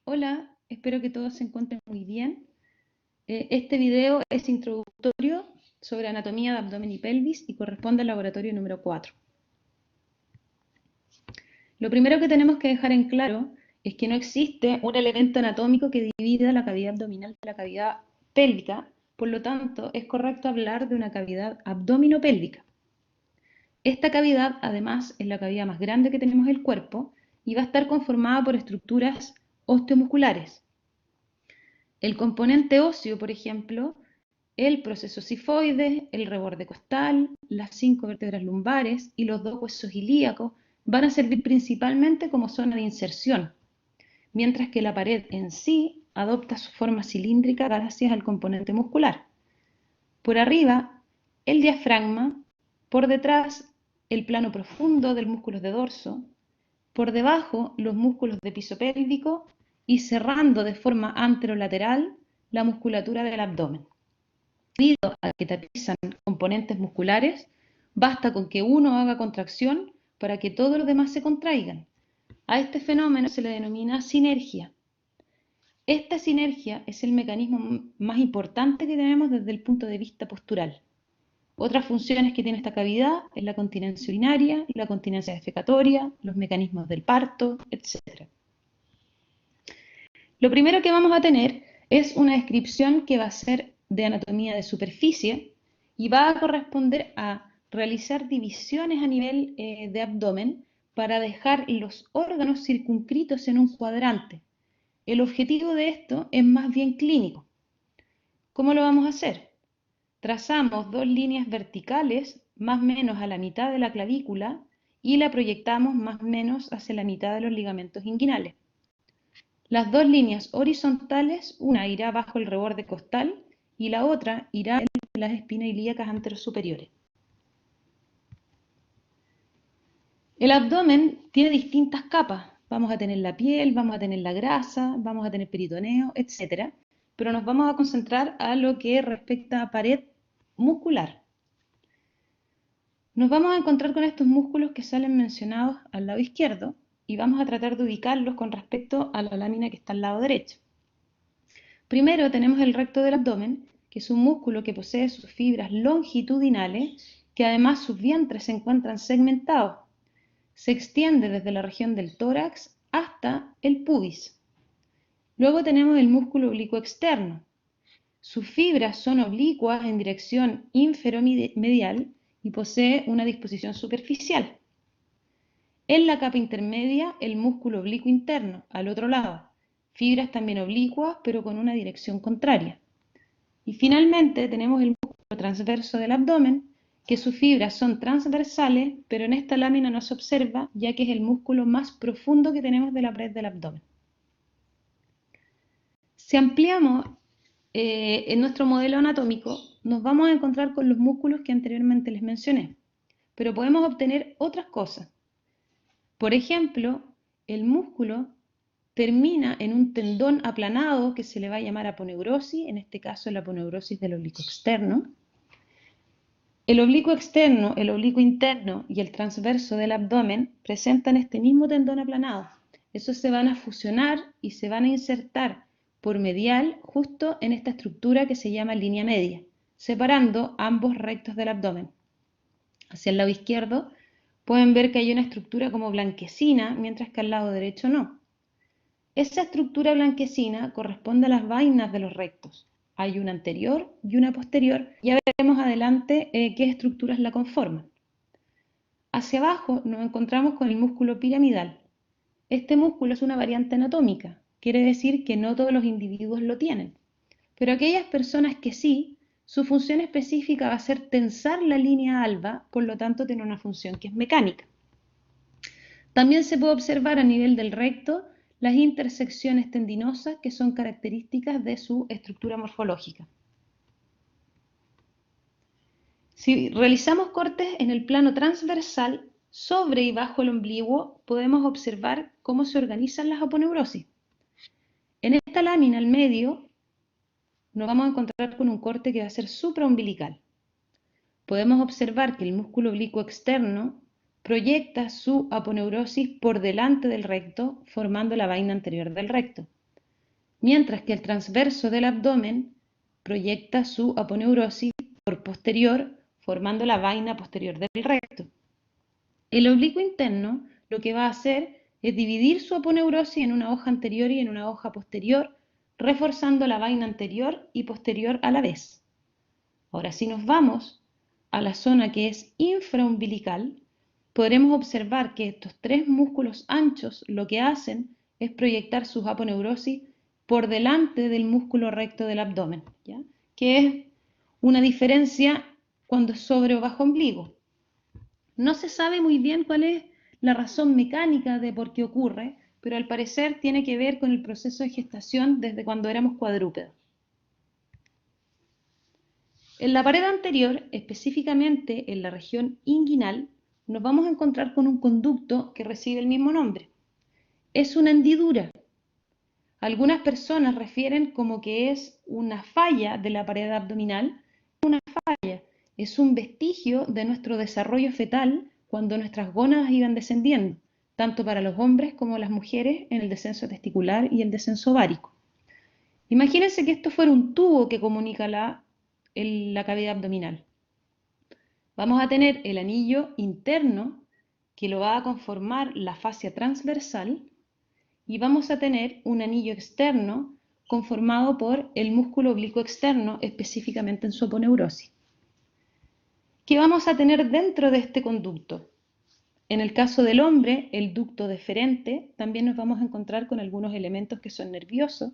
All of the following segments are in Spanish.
Hola, espero que todos se encuentren muy bien. Este video es introductorio sobre anatomía de abdomen y pelvis y corresponde al laboratorio número 4. Lo primero que tenemos que dejar en claro es que no existe un elemento anatómico que divida la cavidad abdominal de la cavidad pélvica, por lo tanto es correcto hablar de una cavidad abdominopélvica. Esta cavidad, además, es la cavidad más grande que tenemos en el cuerpo y va a estar conformada por estructuras osteomusculares. El componente óseo, por ejemplo, el proceso sifoide, el reborde costal, las 5 vértebras lumbares y los 2 huesos ilíacos van a servir principalmente como zona de inserción, mientras que la pared en sí adopta su forma cilíndrica gracias al componente muscular. Por arriba, el diafragma, por detrás, el plano profundo del músculo de dorso, por debajo los músculos de piso pélvico y cerrando de forma anterolateral la musculatura del abdomen. Debido a que tapizan componentes musculares, basta con que uno haga contracción para que todos los demás se contraigan. A este fenómeno se le denomina sinergia. Esta sinergia es el mecanismo más importante que tenemos desde el punto de vista postural. Otras funciones que tiene esta cavidad es la continencia urinaria, la continencia defecatoria, los mecanismos del parto, etc. Lo primero que vamos a tener es una descripción que va a ser de anatomía de superficie y va a corresponder a realizar divisiones a nivel de abdomen para dejar los órganos circunscritos en un cuadrante. El objetivo de esto es más bien clínico. ¿Cómo lo vamos a hacer? Trazamos dos líneas verticales más o menos a la mitad de la clavícula y la proyectamos más o menos hacia la mitad de los ligamentos inguinales. Las dos líneas horizontales, una irá bajo el reborde costal y la otra irá en las espinas ilíacas anterosuperiores. El abdomen tiene distintas capas. Vamos a tener la piel, vamos a tener la grasa, vamos a tener peritoneo, etc. Pero nos vamos a concentrar a lo que respecta a pared muscular. Nos vamos a encontrar con estos músculos que salen mencionados al lado izquierdo y vamos a tratar de ubicarlos con respecto a la lámina que está al lado derecho. Primero tenemos el recto del abdomen, que es un músculo que posee sus fibras longitudinales, que además sus vientres se encuentran segmentados. Se extiende desde la región del tórax hasta el pubis. Luego tenemos el músculo oblicuo externo. Sus fibras son oblicuas en dirección inferomedial y posee una disposición superficial. En la capa intermedia, el músculo oblicuo interno, al otro lado. Fibras también oblicuas, pero con una dirección contraria. Y finalmente tenemos el músculo transverso del abdomen, que sus fibras son transversales, pero en esta lámina no se observa, ya que es el músculo más profundo que tenemos de la pared del abdomen. Si ampliamos en nuestro modelo anatómico, nos vamos a encontrar con los músculos que anteriormente les mencioné, pero podemos obtener otras cosas. Por ejemplo, el músculo termina en un tendón aplanado que se le va a llamar aponeurosis, en este caso la aponeurosis del oblicuo externo. El oblicuo externo, el oblicuo interno y el transverso del abdomen presentan este mismo tendón aplanado. Esos se van a fusionar y se van a insertar por medial justo en esta estructura que se llama línea media, separando ambos rectos del abdomen. Hacia el lado izquierdo pueden ver que hay una estructura como blanquecina, mientras que al lado derecho no. Esa estructura blanquecina corresponde a las vainas de los rectos. Hay una anterior y una posterior. Ya veremos adelante qué estructuras la conforman. Hacia abajo nos encontramos con el músculo piramidal. Este músculo es una variante anatómica. Quiere decir que no todos los individuos lo tienen. Pero aquellas personas que sí, su función específica va a ser tensar la línea alba, por lo tanto tiene una función que es mecánica. También se puede observar a nivel del recto las intersecciones tendinosas que son características de su estructura morfológica. Si realizamos cortes en el plano transversal, sobre y bajo el ombligo, podemos observar cómo se organizan las aponeurosis. En esta lámina al medio nos vamos a encontrar con un corte que va a ser supraumbilical. Podemos observar que el músculo oblicuo externo proyecta su aponeurosis por delante del recto, formando la vaina anterior del recto. mientras que el transverso del abdomen proyecta su aponeurosis por posterior, formando la vaina posterior del recto. El oblicuo interno lo que va a hacer es dividir su aponeurosis en una hoja anterior y en una hoja posterior, reforzando la vaina anterior y posterior a la vez. Ahora, si nos vamos a la zona que es infraumbilical, podremos observar que estos tres músculos anchos lo que hacen es proyectar sus aponeurosis por delante del músculo recto del abdomen, ¿ya? Que es una diferencia cuando es sobre o bajo ombligo. No se sabe muy bien cuál es la razón mecánica de por qué ocurre, pero al parecer tiene que ver con el proceso de gestación desde cuando éramos cuadrúpedos. En la pared anterior, específicamente en la región inguinal, nos vamos a encontrar con un conducto que recibe el mismo nombre. Es una hendidura. Algunas personas refieren como que es una falla de la pared abdominal. Una falla es un vestigio de nuestro desarrollo fetal cuando nuestras gónadas iban descendiendo, tanto para los hombres como las mujeres en el descenso testicular y el descenso ovárico. Imagínense que esto fuera un tubo que comunica la cavidad abdominal. Vamos a tener el anillo interno que lo va a conformar la fascia transversal y vamos a tener un anillo externo conformado por el músculo oblicuo externo, específicamente en su aponeurosis. ¿Qué vamos a tener dentro de este conducto? En el caso del hombre, el ducto deferente, también nos vamos a encontrar con algunos elementos que son nerviosos.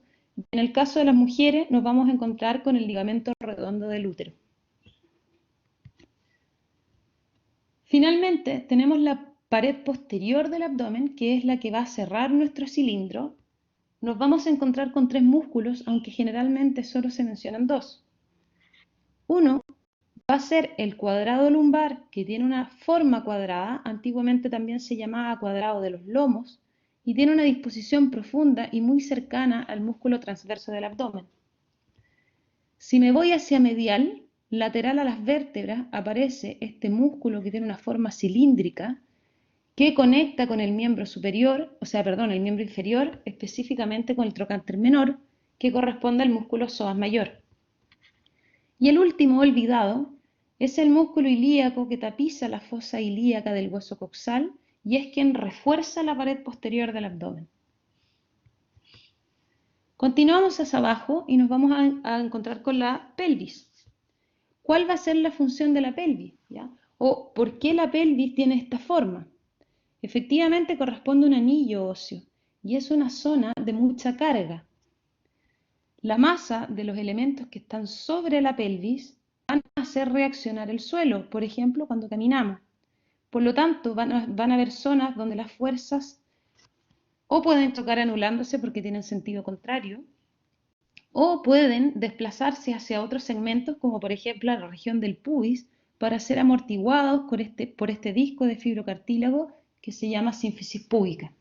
En el caso de las mujeres, nos vamos a encontrar con el ligamento redondo del útero. Finalmente, tenemos la pared posterior del abdomen, que es la que va a cerrar nuestro cilindro. Nos vamos a encontrar con tres músculos, aunque generalmente solo se mencionan dos. Uno va a ser el cuadrado lumbar, que tiene una forma cuadrada, antiguamente también se llamaba cuadrado de los lomos, y tiene una disposición profunda y muy cercana al músculo transverso del abdomen. Si me voy hacia medial, lateral a las vértebras, aparece este músculo que tiene una forma cilíndrica que conecta con el miembro superior, el miembro inferior, específicamente con el trocánter menor, que corresponde al músculo psoas mayor. Y el último olvidado es el músculo ilíaco que tapiza la fosa ilíaca del hueso coxal y es quien refuerza la pared posterior del abdomen. Continuamos hacia abajo y nos vamos a encontrar con la pelvis. ¿Cuál va a ser la función de la pelvis? ¿Ya? ¿O por qué la pelvis tiene esta forma? Efectivamente corresponde a un anillo óseo y es una zona de mucha carga. La masa de los elementos que están sobre la pelvis van a hacer reaccionar el suelo, por ejemplo, cuando caminamos. Por lo tanto, van a haber zonas donde las fuerzas o pueden chocar anulándose porque tienen sentido contrario, o pueden desplazarse hacia otros segmentos, como por ejemplo la región del pubis, para ser amortiguados por este disco de fibrocartílago que se llama sínfisis púbica.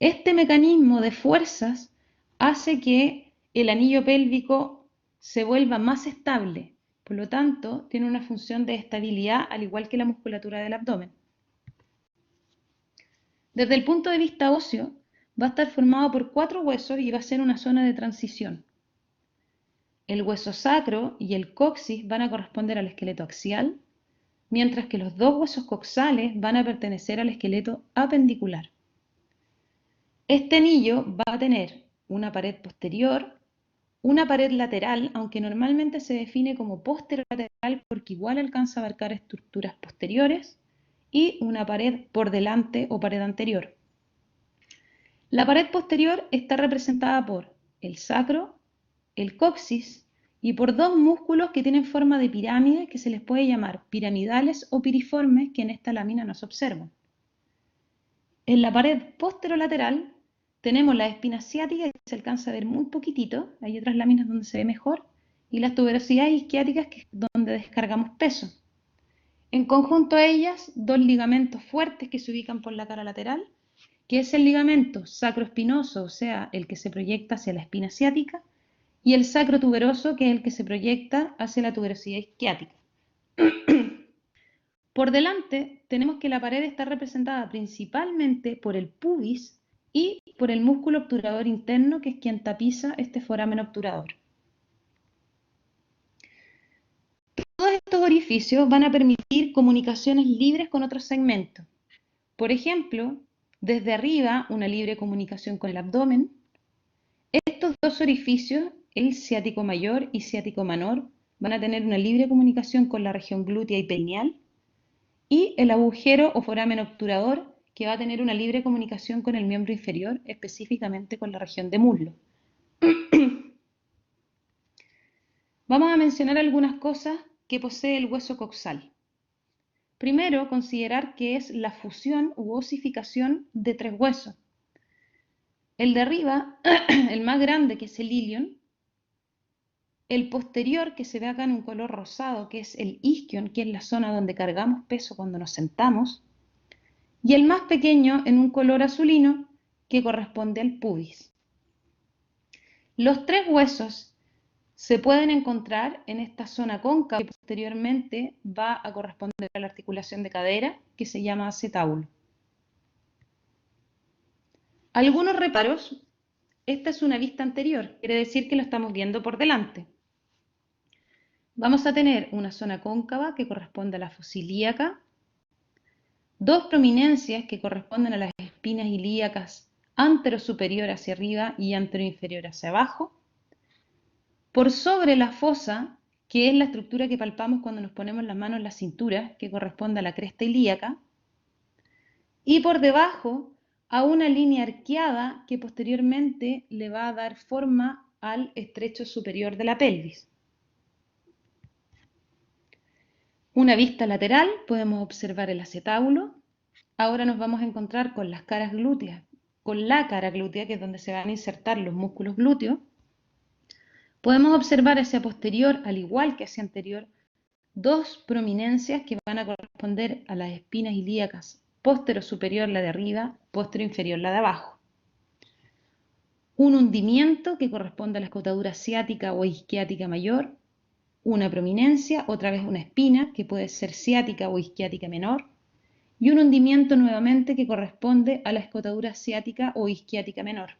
Este mecanismo de fuerzas hace que el anillo pélvico se vuelva más estable, por lo tanto tiene una función de estabilidad al igual que la musculatura del abdomen. Desde el punto de vista óseo, va a estar formado por 4 huesos y va a ser una zona de transición. El hueso sacro y el coxis van a corresponder al esqueleto axial, mientras que los 2 huesos coxales van a pertenecer al esqueleto apendicular. Este anillo va a tener una pared posterior, una pared lateral, aunque normalmente se define como posterolateral porque igual alcanza a abarcar estructuras posteriores, y una pared por delante o pared anterior. La pared posterior está representada por el sacro, el coxis y por 2 músculos que tienen forma de pirámide que se les puede llamar piramidales o piriformes, que en esta lámina no se observan. En la pared posterolateral tenemos la espina ciática, que se alcanza a ver muy poquitito, hay otras láminas donde se ve mejor, y las tuberosidades isquiáticas, que es donde descargamos peso. En conjunto a ellas, 2 ligamentos fuertes que se ubican por la cara lateral, que es el ligamento sacroespinoso, o sea, el que se proyecta hacia la espina ciática, y el sacrotuberoso, que es el que se proyecta hacia la tuberosidad isquiática. Por delante tenemos que la pared está representada principalmente por el pubis, y por el músculo obturador interno, que es quien tapiza este foramen obturador. Todos estos orificios van a permitir comunicaciones libres con otros segmentos. Por ejemplo, desde arriba, una libre comunicación con el abdomen. Estos dos orificios, el ciático mayor y ciático menor, van a tener una libre comunicación con la región glútea y perineal. Y el agujero o foramen obturador, que va a tener una libre comunicación con el miembro inferior, específicamente con la región de muslo. Vamos a mencionar algunas cosas que posee el hueso coxal. Primero, considerar que es la fusión u osificación de tres huesos. El de arriba, el más grande, que es el ilion. El posterior, que se ve acá en un color rosado, que es el isquion, que es la zona donde cargamos peso cuando nos sentamos. Y el más pequeño, en un color azulino, que corresponde al pubis. Los tres huesos se pueden encontrar en esta zona cóncava, que posteriormente va a corresponder a la articulación de cadera, que se llama acetábulo. Algunos reparos. Esta es una vista anterior, quiere decir que lo estamos viendo por delante. Vamos a tener una zona cóncava que corresponde a la fosa ilíaca, dos prominencias que corresponden a las espinas ilíacas anterosuperior hacia arriba y anteroinferior hacia abajo. Por sobre la fosa, que es la estructura que palpamos cuando nos ponemos las manos en la cintura, que corresponde a la cresta ilíaca. Y por debajo, a una línea arqueada que posteriormente le va a dar forma al estrecho superior de la pelvis. Una vista lateral, podemos observar el acetábulo. Ahora nos vamos a encontrar con las caras glúteas, con la cara glútea, que es donde se van a insertar los músculos glúteos. Podemos observar hacia posterior, al igual que hacia anterior, dos prominencias que van a corresponder a las espinas ilíacas, póstero superior la de arriba, póstero inferior la de abajo. Un hundimiento que corresponde a la escotadura ciática o isquiática mayor, una prominencia, otra vez una espina, que puede ser ciática o isquiática menor, y un hundimiento nuevamente que corresponde a la escotadura ciática o isquiática menor.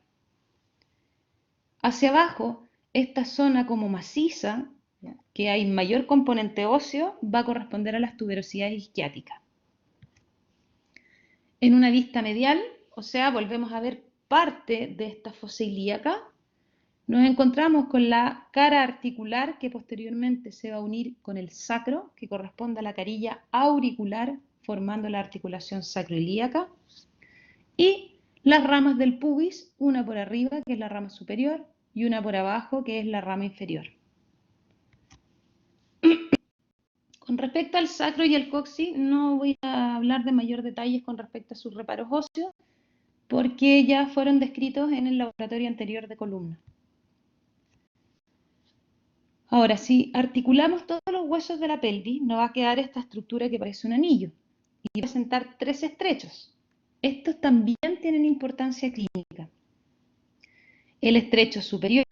Hacia abajo, esta zona como maciza, que hay mayor componente óseo, va a corresponder a las tuberosidades isquiáticas. En una vista medial, o sea, volvemos a ver parte de esta fosa ilíaca, nos encontramos con la cara articular que posteriormente se va a unir con el sacro, que corresponde a la carilla auricular, formando la articulación sacroilíaca, y las ramas del pubis, una por arriba, que es la rama superior, y una por abajo, que es la rama inferior. Con respecto al sacro y el coxis, no voy a hablar de mayor detalles con respecto a sus reparos óseos, porque ya fueron descritos en el laboratorio anterior de columna. Ahora, si articulamos todos los huesos de la pelvis, nos va a quedar esta estructura que parece un anillo y va a presentar tres estrechos. Estos también tienen importancia clínica. El estrecho superior,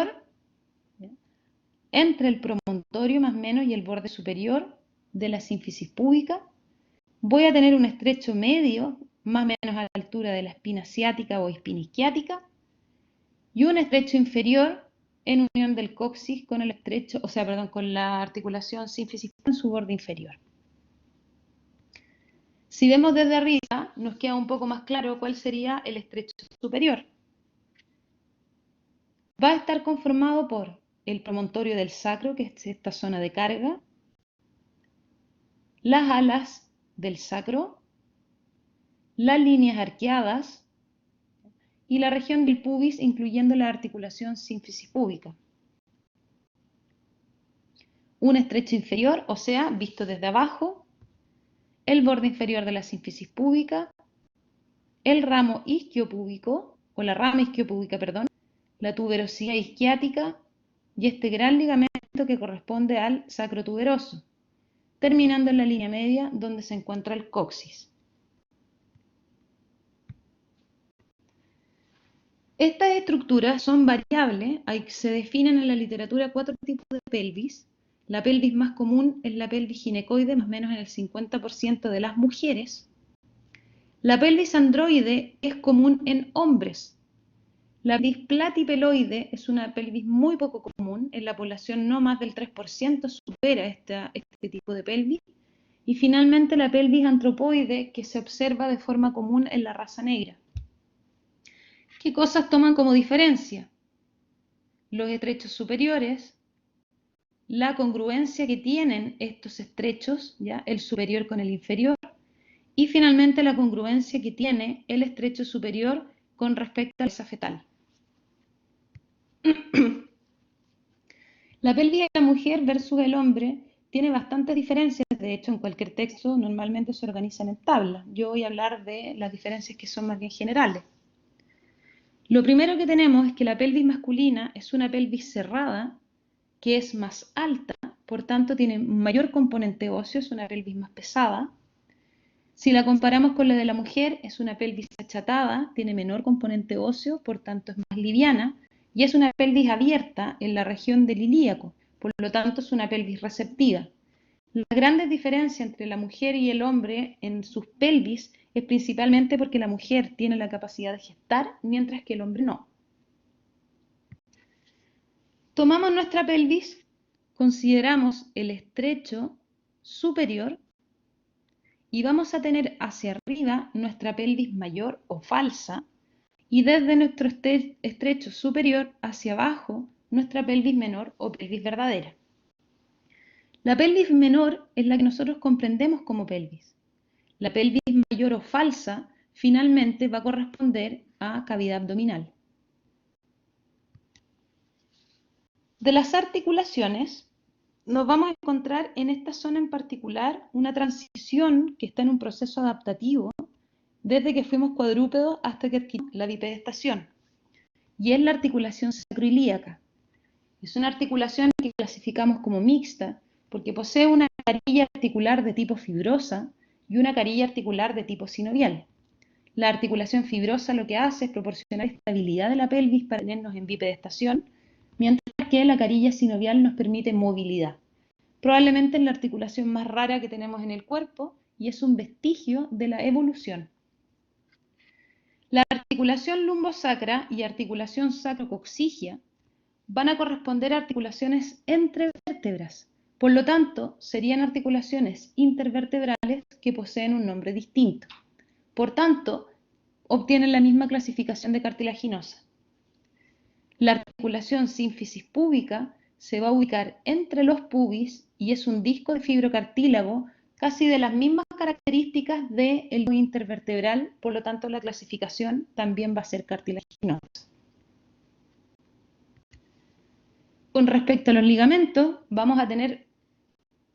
entre el promontorio más o menos y el borde superior de la sínfisis púbica. Voy a tener un estrecho medio, más o menos a la altura de la espina ciática o espina isquiática, y un estrecho inferior en unión del coxis con el estrecho, con la articulación sínfisis en su borde inferior. Si vemos desde arriba, nos queda un poco más claro cuál sería el estrecho superior. Va a estar conformado por el promontorio del sacro, que es esta zona de carga, las alas del sacro, las líneas arqueadas y la región del pubis, incluyendo la articulación sínfisis púbica. Un estrecho inferior, o sea, visto desde abajo, el borde inferior de la sínfisis púbica, el ramo isquiopúbico, o la rama isquiopúbica, perdón, la tuberosidad isquiática y este gran ligamento que corresponde al sacro tuberoso, terminando en la línea media donde se encuentra el coxis. Estas estructuras son variables, se definen en la literatura 4 tipos de pelvis. La pelvis más común es la pelvis ginecoide, más o menos en el 50% de las mujeres. La pelvis androide es común en hombres. La pelvis platipeloide es una pelvis muy poco común. En la población no más del 3% supera este tipo de pelvis. Y finalmente la pelvis antropoide, que se observa de forma común en la raza negra. ¿Qué cosas toman como diferencia? Los estrechos superiores, la congruencia que tienen estos estrechos, ¿ya? El superior con el inferior, y finalmente la congruencia que tiene el estrecho superior con respecto a la cabeza fetal. La pelvis de la mujer versus el hombre tiene bastantes diferencias. De hecho, en cualquier texto normalmente se organizan en tablas. Yo voy a hablar de las diferencias que son más bien generales. Lo primero que tenemos es que la pelvis masculina es una pelvis cerrada, que es más alta, por tanto tiene mayor componente óseo, es una pelvis más pesada. Si la comparamos con la de la mujer, es una pelvis achatada, tiene menor componente óseo, por tanto es más liviana, y es una pelvis abierta en la región del ilíaco, por lo tanto es una pelvis receptiva. La gran diferencia entre la mujer y el hombre en sus pelvis es principalmente porque la mujer tiene la capacidad de gestar, mientras que el hombre no. Tomamos nuestra pelvis, consideramos el estrecho superior y vamos a tener hacia arriba nuestra pelvis mayor o falsa y desde nuestro estrecho superior hacia abajo nuestra pelvis menor o pelvis verdadera. La pelvis menor es la que nosotros comprendemos como pelvis. La pelvis mayor o falsa finalmente va a corresponder a cavidad abdominal. De las articulaciones, nos vamos a encontrar en esta zona en particular una transición que está en un proceso adaptativo desde que fuimos cuadrúpedos hasta que adquirimos la bipedestación, y es la articulación sacroilíaca. Es una articulación que clasificamos como mixta porque posee una carilla articular de tipo fibrosa y una carilla articular de tipo sinovial. La articulación fibrosa lo que hace es proporcionar estabilidad de la pelvis para tenernos en bipedestación, mientras que la carilla sinovial nos permite movilidad. Probablemente es la articulación más rara que tenemos en el cuerpo y es un vestigio de la evolución. La articulación lumbosacra y articulación sacrocoxigia van a corresponder a articulaciones entre vértebras. Por lo tanto, serían articulaciones intervertebrales que poseen un nombre distinto. Por tanto, obtienen la misma clasificación de cartilaginosa. La articulación sínfisis púbica se va a ubicar entre los pubis y es un disco de fibrocartílago casi de las mismas características del intervertebral, por lo tanto la clasificación también va a ser cartilaginosa. Con respecto a los ligamentos, vamos a tener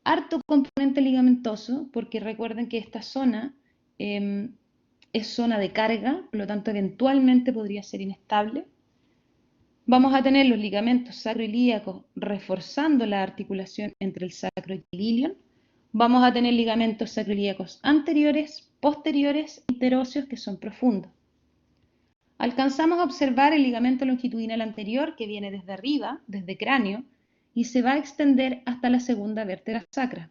harto componente ligamentoso, porque recuerden que esta zona es zona de carga, por lo tanto eventualmente podría ser inestable. Vamos a tener los ligamentos sacroilíacos reforzando la articulación entre el sacro y el ilion. Vamos a tener ligamentos sacroilíacos anteriores, posteriores, interóseos que son profundos. Alcanzamos a observar el ligamento longitudinal anterior que viene desde arriba, desde cráneo, y se va a extender hasta la segunda vértebra sacra.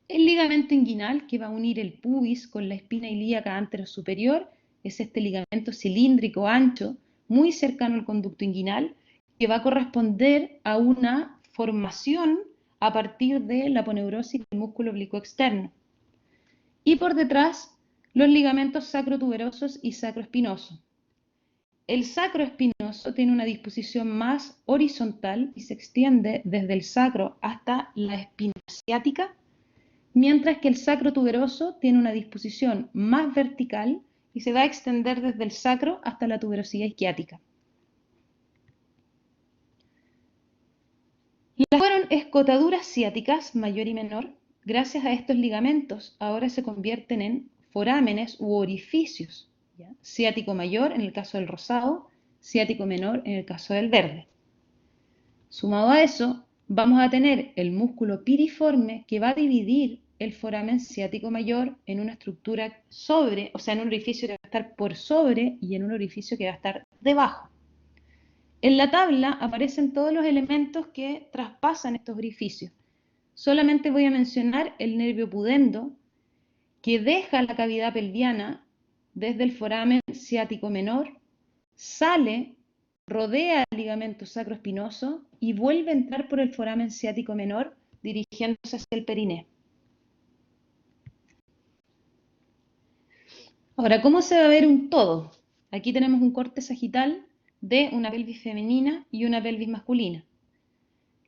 El ligamento inguinal que va a unir el pubis con la espina ilíaca anterosuperior es este ligamento cilíndrico ancho, muy cercano al conducto inguinal, que va a corresponder a una formación a partir de la aponeurosis del músculo oblicuo externo. Y por detrás, los ligamentos sacrotuberosos y sacroespinosos. El sacroespinoso tiene una disposición más horizontal y se extiende desde el sacro hasta la espina ciática, mientras que el sacrotuberoso tiene una disposición más vertical y se va a extender desde el sacro hasta la tuberosidad isquiática. Las fueron escotaduras ciáticas mayor y menor. Gracias a estos ligamentos ahora se convierten en forámenes u orificios, ¿ya? Ciático mayor en el caso del rosado, ciático menor en el caso del verde. Sumado a eso, vamos a tener el músculo piriforme que va a dividir el foramen ciático mayor en una estructura sobre, o sea, en un orificio que va a estar por sobre y en un orificio que va a estar debajo. En la tabla aparecen todos los elementos que traspasan estos orificios. Solamente voy a mencionar el nervio pudendo, que deja la cavidad pelviana desde el foramen ciático menor, sale, rodea el ligamento sacroespinoso y vuelve a entrar por el foramen ciático menor dirigiéndose hacia el periné. Ahora, ¿cómo se va a ver un todo? Aquí tenemos un corte sagital de una pelvis femenina y una pelvis masculina.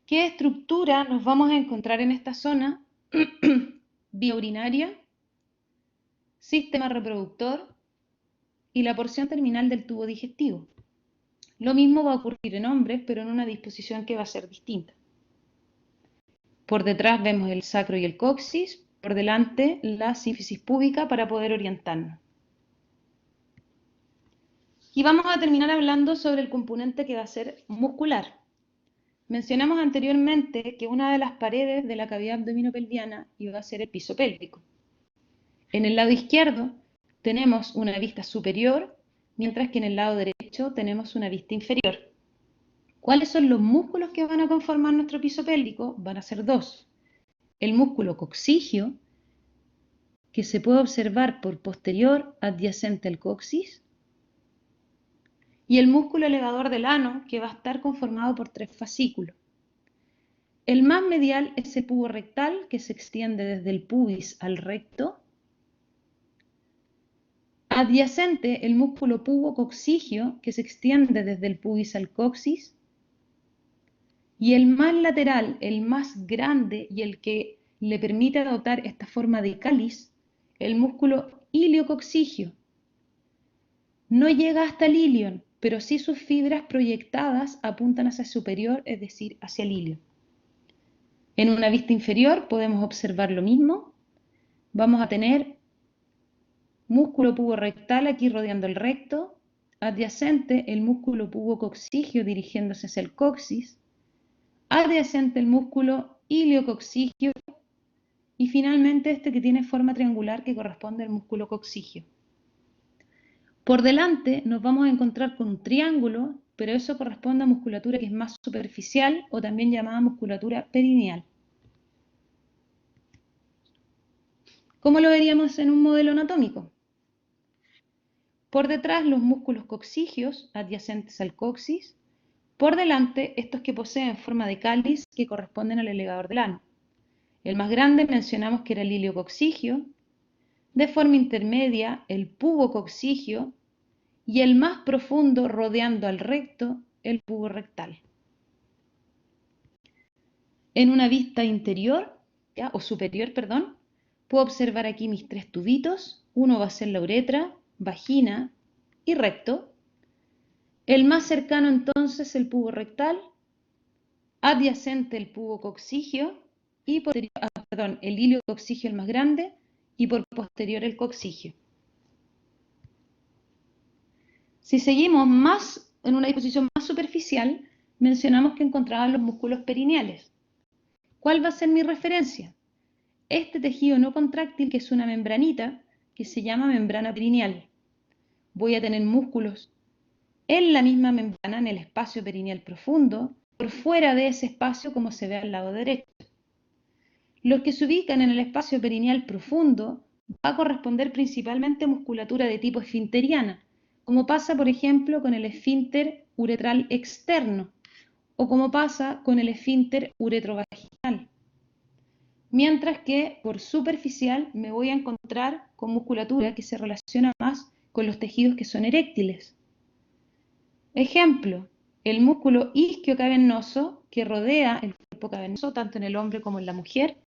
¿Qué estructura nos vamos a encontrar en esta zona? Vía urinaria, sistema reproductor y la porción terminal del tubo digestivo. Lo mismo va a ocurrir en hombres, pero en una disposición que va a ser distinta. Por detrás vemos el sacro y el coxis, por delante la sínfisis púbica para poder orientarnos. Y vamos a terminar hablando sobre el componente que va a ser muscular. Mencionamos anteriormente que una de las paredes de la cavidad abdominopelviana iba a ser el piso pélvico. En el lado izquierdo tenemos una vista superior, mientras que en el lado derecho tenemos una vista inferior. ¿Cuáles son los músculos que van a conformar nuestro piso pélvico? Van a ser dos. El músculo coxigio, que se puede observar por posterior adyacente al coxis, y el músculo elevador del ano, que va a estar conformado por tres fascículos. El más medial es el pubo rectal, que se extiende desde el pubis al recto. Adyacente, el músculo pubo coxigio, que se extiende desde el pubis al coxis. Y el más lateral, el más grande y el que le permite adoptar esta forma de cáliz, el músculo iliocoxigio. No llega hasta el ilion, pero sí sus fibras proyectadas apuntan hacia el superior, es decir, hacia el ilio. En una vista inferior podemos observar lo mismo. Vamos a tener músculo puborectal aquí rodeando el recto, adyacente el músculo pubocoxigio dirigiéndose hacia el coxis, adyacente el músculo iliocoxigio y finalmente este que tiene forma triangular que corresponde al músculo coxigio. Por delante nos vamos a encontrar con un triángulo, pero eso corresponde a musculatura que es más superficial o también llamada musculatura perineal. ¿Cómo lo veríamos en un modelo anatómico? Por detrás los músculos coxigios adyacentes al coxis, por delante estos que poseen forma de cáliz que corresponden al elevador del ano. El más grande mencionamos que era el iliocoxigio, de forma intermedia el pubocoxigio y el más profundo rodeando al recto el pubo rectal. En una vista interior, o superior, perdón, puedo observar aquí mis tres tubitos. Uno va a ser la uretra, vagina y recto. El más cercano entonces el pubo rectal, adyacente el pubo coxigio y posterior, el iliocoxigio el más grande y por posterior el coxigio. Si seguimos más en una disposición más superficial, mencionamos que encontraban los músculos perineales. ¿Cuál va a ser mi referencia? Este tejido no contráctil, que es una membranita, que se llama membrana perineal. Voy a tener músculos en la misma membrana, en el espacio perineal profundo, por fuera de ese espacio como se ve al lado derecho. Los que se ubican en el espacio perineal profundo va a corresponder principalmente a musculatura de tipo esfinteriana, como pasa por ejemplo con el esfínter uretral externo o como pasa con el esfínter uretrovaginal. Mientras que por superficial me voy a encontrar con musculatura que se relaciona más con los tejidos que son eréctiles. Ejemplo, el músculo isquiocavernoso que rodea el cuerpo cavernoso tanto en el hombre como en la mujer,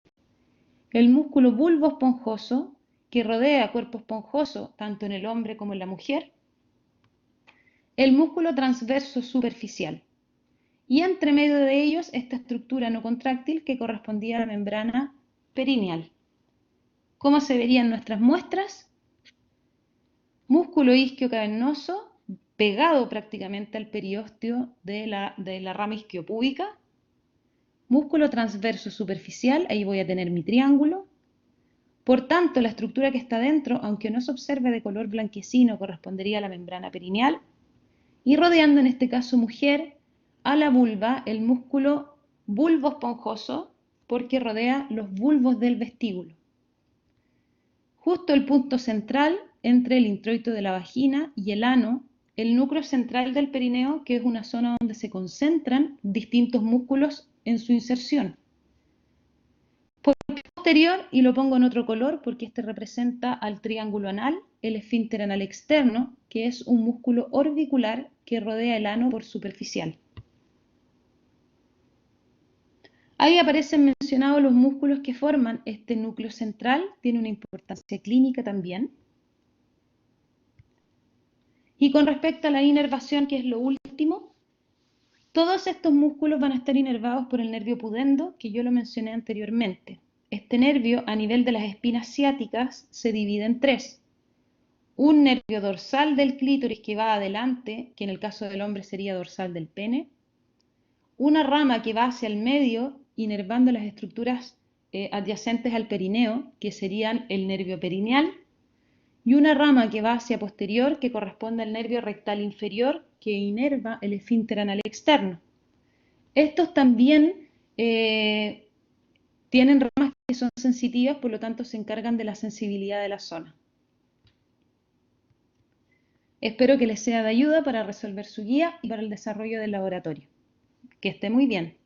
el músculo bulbo esponjoso que rodea cuerpo esponjoso tanto en el hombre como en la mujer, el músculo transverso superficial y entre medio de ellos esta estructura no contráctil que correspondía a la membrana perineal. ¿Cómo se verían nuestras muestras? Músculo isquiocavernoso pegado prácticamente al periósteo de la rama isquiopúbica, músculo transverso superficial, ahí voy a tener mi triángulo. Por tanto, la estructura que está dentro, aunque no se observe de color blanquecino, correspondería a la membrana perineal. Y rodeando, en este caso mujer, a la vulva, el músculo bulbo esponjoso, porque rodea los bulbos del vestíbulo. justo el punto central entre el introito de la vagina y el ano, el núcleo central del perineo, que es una zona donde se concentran distintos músculos en su inserción. Por el posterior, y lo pongo en otro color porque este representa al triángulo anal, el esfínter anal externo, que es un músculo orbicular que rodea el ano por superficial. Ahí aparecen mencionados los músculos que forman este núcleo central, tiene una importancia clínica también. Y con respecto a la inervación, que es lo último, todos estos músculos van a estar inervados por el nervio pudendo, que yo lo mencioné anteriormente. Este nervio, a nivel de las espinas ciáticas, se divide en tres. Un nervio dorsal del clítoris que va adelante, que en el caso del hombre sería dorsal del pene. Una rama que va hacia el medio, inervando las estructuras adyacentes al perineo, que serían el nervio perineal. Y una rama que va hacia posterior, que corresponde al nervio rectal inferior, que inerva el esfínter anal externo. Estos también tienen ramas que son sensitivas, por lo tanto se encargan de la sensibilidad de la zona. Espero que les sea de ayuda para resolver su guía y para el desarrollo del laboratorio. Que esté muy bien.